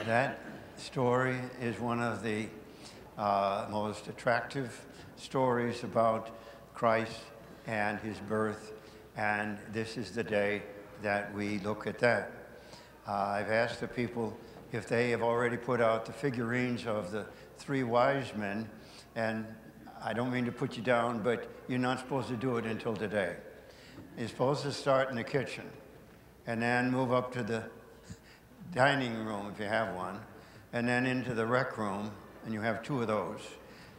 That story is one of the most attractive stories about Christ and his birth, and this is the day that we look at that. I've asked the people if they have already put out the figurines of the three wise men, and I don't mean to put you down, but you're not supposed to do it until today. You're supposed to start in the kitchen and then move up to the dining room if you have one, and then into the rec room, and you have two of those.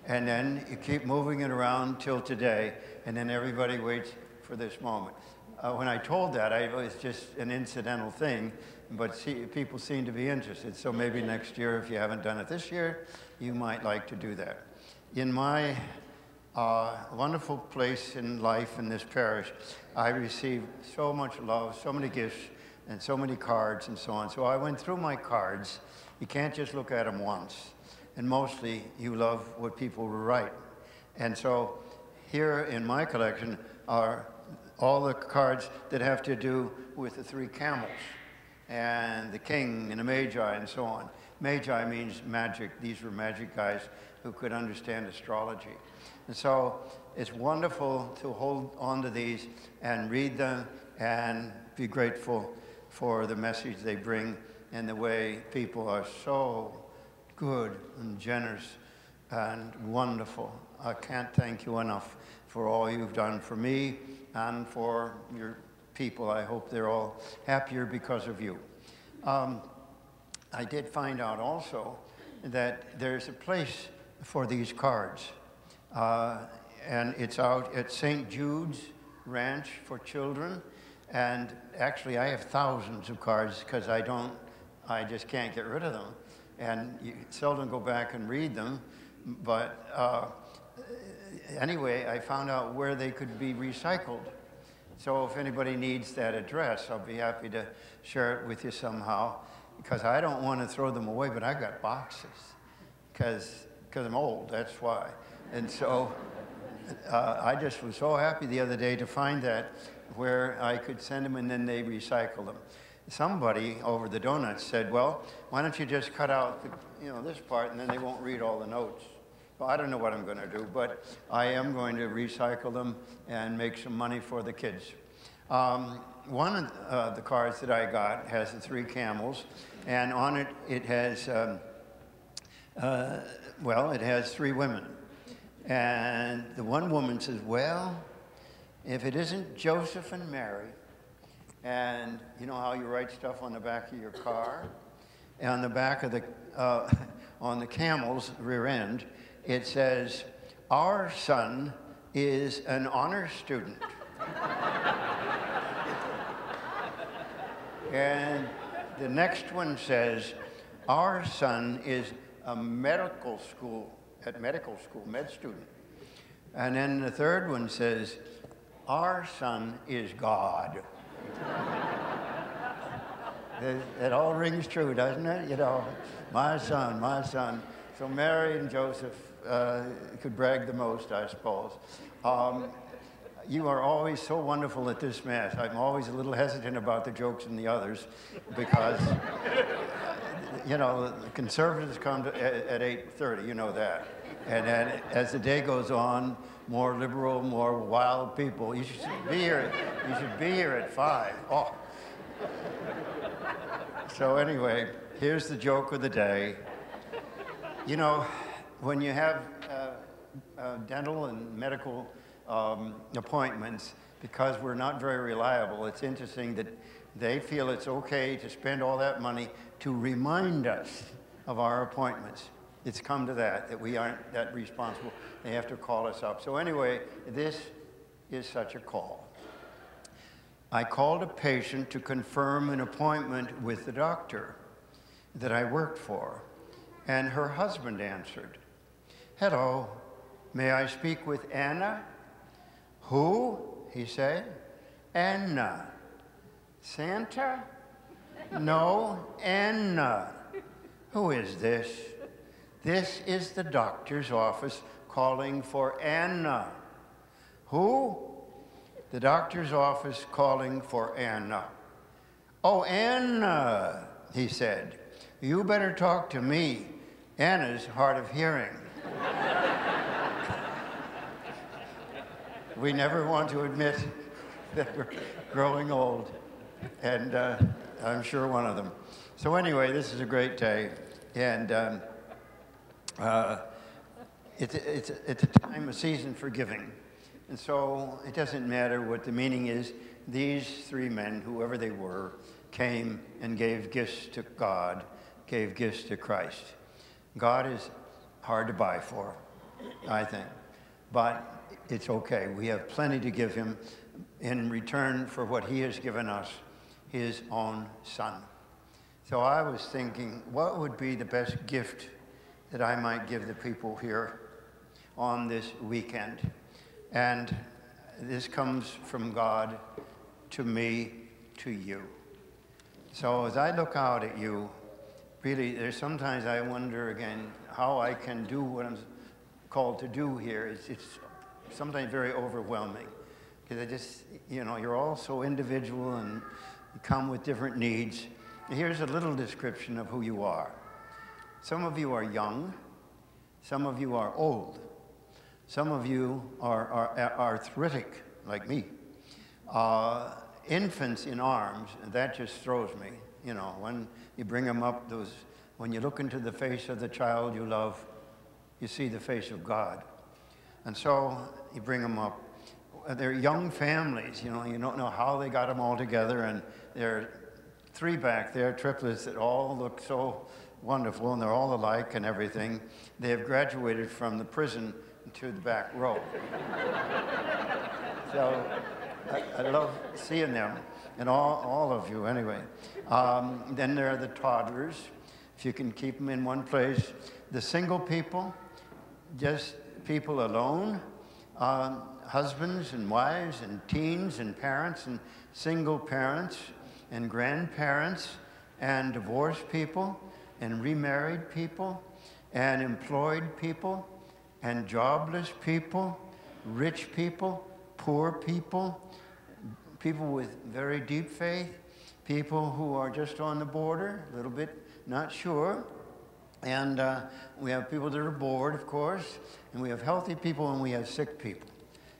And then you keep moving it around till today, and then everybody waits for this moment. When I told that, it was just an incidental thing, but people seem to be interested. So maybe next year, if you haven't done it this year, you might like to do that. In my wonderful place in life in this parish, I received so much love, so many gifts, and so many cards and so on. So I went through my cards. You can't just look at them once. And mostly you love what people write. And so here in my collection are all the cards that have to do with the three camels and the king and the magi and so on. Magi means magic. These were magic guys who could understand astrology. And so it's wonderful to hold on to these and read them and be grateful for the message they bring and the way people are so good and generous and wonderful. I can't thank you enough for all you've done for me and for your people. I hope they're all happier because of you. I did find out also that there's a place for these cards, and it's out at St. Jude's Ranch for Children. And actually, I have thousands of cards because I just can't get rid of them. And you seldom go back and read them. But anyway, I found out where they could be recycled. So if anybody needs that address, I'll be happy to share it with you somehow, because I don't want to throw them away, but I've got boxes, because I'm old, that's why. And so I just was so happy the other day to find that, where I could send them and then they recycle them. Somebody over the donuts said, well, why don't you just cut out this part and then they won't read all the notes. Well, I don't know what I'm going to do, but I am going to recycle them and make some money for the kids. One of the cards that I got has the three camels, and on it, it has, it has three women. And the one woman says, well, if it isn't Joseph and Mary, and you know how you write stuff on the back of your car? And on the back of the, on the camel's rear end, it says, our son is an honor student. And the next one says, our son is a med student. And then the third one says, our son is God. It all rings true, doesn't it? You know, my son, my son. So Mary and Joseph could brag the most, I suppose. You are always so wonderful at this Mass. I'm always a little hesitant about the jokes and the others because, the conservatives come at 8:30, you know that. And then as the day goes on, more liberal, more wild people. You should be here. You should be here at 5. Oh. So anyway, here's the joke of the day. You know, when you have dental and medical appointments, because we're not very reliable, it's interesting that they feel it's okay to spend all that money to remind us of our appointments. It's come to that we aren't that responsible. They have to call us up. So anyway, this is such a call. I called a patient to confirm an appointment with the doctor that I worked for, and her husband answered. Hello, may I speak with Anna? Who? He said. Anna. Santa? No, Anna. Who is this? This is the doctor's office calling for Anna. Who? The doctor's office calling for Anna. Oh, Anna, he said. You better talk to me. Anna's hard of hearing. We never want to admit that we're growing old, and I'm sure one of them. So anyway, this is a great day, and it's a time, a season for giving. And so it doesn't matter what the meaning is. These three men, whoever they were, came and gave gifts to God, gave gifts to Christ. God is hard to buy for, I think, but it's okay. We have plenty to give him in return for what he has given us, his own son. So I was thinking, what would be the best gift that I might give the people here on this weekend? And this comes from God to me, to you. So as I look out at you, really, there's sometimes I wonder again how I can do what I'm called to do here. It's sometimes very overwhelming, because I just, you know, you're all so individual and you come with different needs. Here's a little description of who you are. Some of you are young. Some of you are old. Some of you are arthritic, like me. Infants in arms, that just throws me. You know, when you bring them up, when you look into the face of the child you love, you see the face of God. And so you bring them up. They're young families, you know, you don't know how they got them all together, and they're three back there, triplets that all look so wonderful, and they're all alike and everything. They have graduated from the prison to the back row. So I love seeing them, and all of you anyway. Then there are the toddlers, if you can keep them in one place. The single people, just people alone, husbands and wives and teens and parents and single parents and grandparents and divorced people and remarried people and employed people and jobless people, rich people, poor people, people with very deep faith, people who are just on the border, a little bit not sure. And we have people that are bored, of course, and we have healthy people and we have sick people.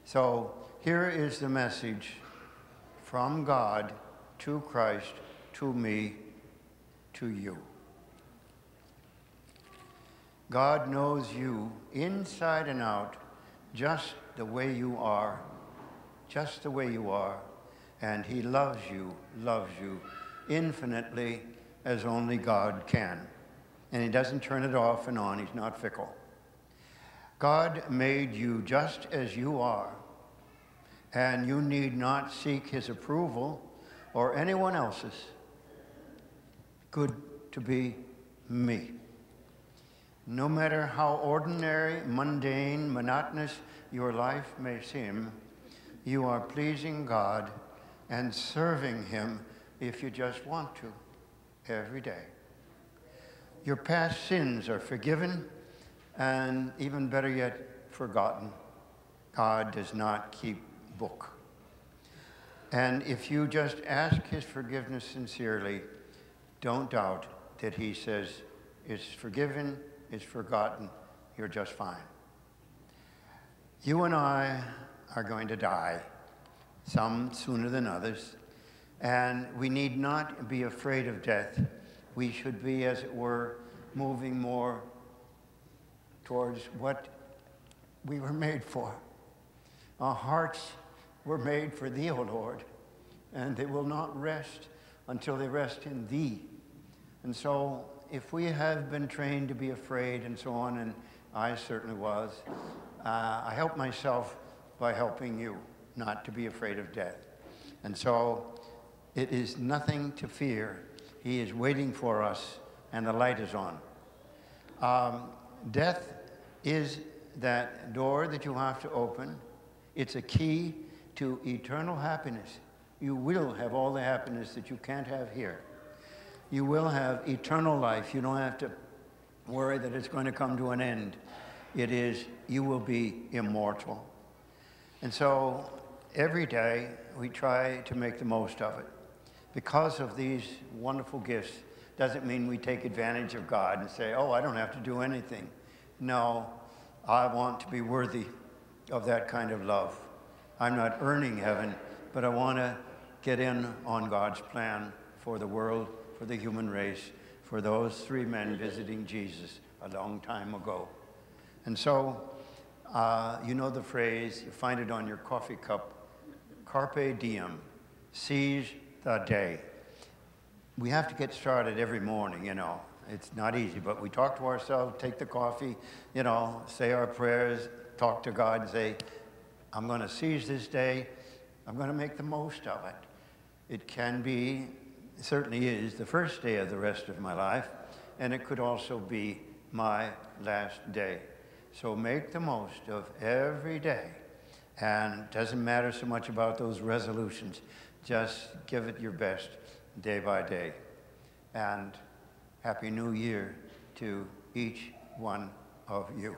So here is the message from God to Christ, to me, to you. God knows you inside and out, just the way you are, just the way you are, and he loves you infinitely as only God can. And he doesn't turn it off and on, he's not fickle. God made you just as you are, and you need not seek his approval or anyone else's. Good to be me. No matter how ordinary, mundane, monotonous your life may seem, you are pleasing God and serving him if you just want to, every day. Your past sins are forgiven, and even better yet, forgotten. God does not keep book. And if you just ask his forgiveness sincerely, don't doubt that he says, it's forgiven, it's forgotten, you're just fine. You and I are going to die, some sooner than others, and we need not be afraid of death. We should be, as it were, moving more towards what we were made for. Our hearts were made for thee, O Lord, and they will not rest until they rest in thee. And so if we have been trained to be afraid and so on, and I certainly was, I help myself by helping you not to be afraid of death. And so it is nothing to fear. He is waiting for us, and the light is on. Death is that door that you have to open. It's a key to eternal happiness. You will have all the happiness that you can't have here. You will have eternal life. You don't have to worry that it's going to come to an end. It is, you will be immortal. And so every day we try to make the most of it. Because of these wonderful gifts doesn't mean we take advantage of God and say, oh, I don't have to do anything. No, I want to be worthy of that kind of love. I'm not earning heaven, but I want to get in on God's plan for the world, for the human race, for those three men visiting Jesus a long time ago. And so, you know the phrase, you find it on your coffee cup, carpe diem, seize the day. We have to get started every morning, you know. It's not easy, but we talk to ourselves, take the coffee, you know, say our prayers, talk to God and say, I'm going to seize this day. I'm going to make the most of it. It can be, it certainly is, the first day of the rest of my life, and it could also be my last day. So make the most of every day. And it doesn't matter so much about those resolutions. Just give it your best day by day. And Happy New Year to each one of you.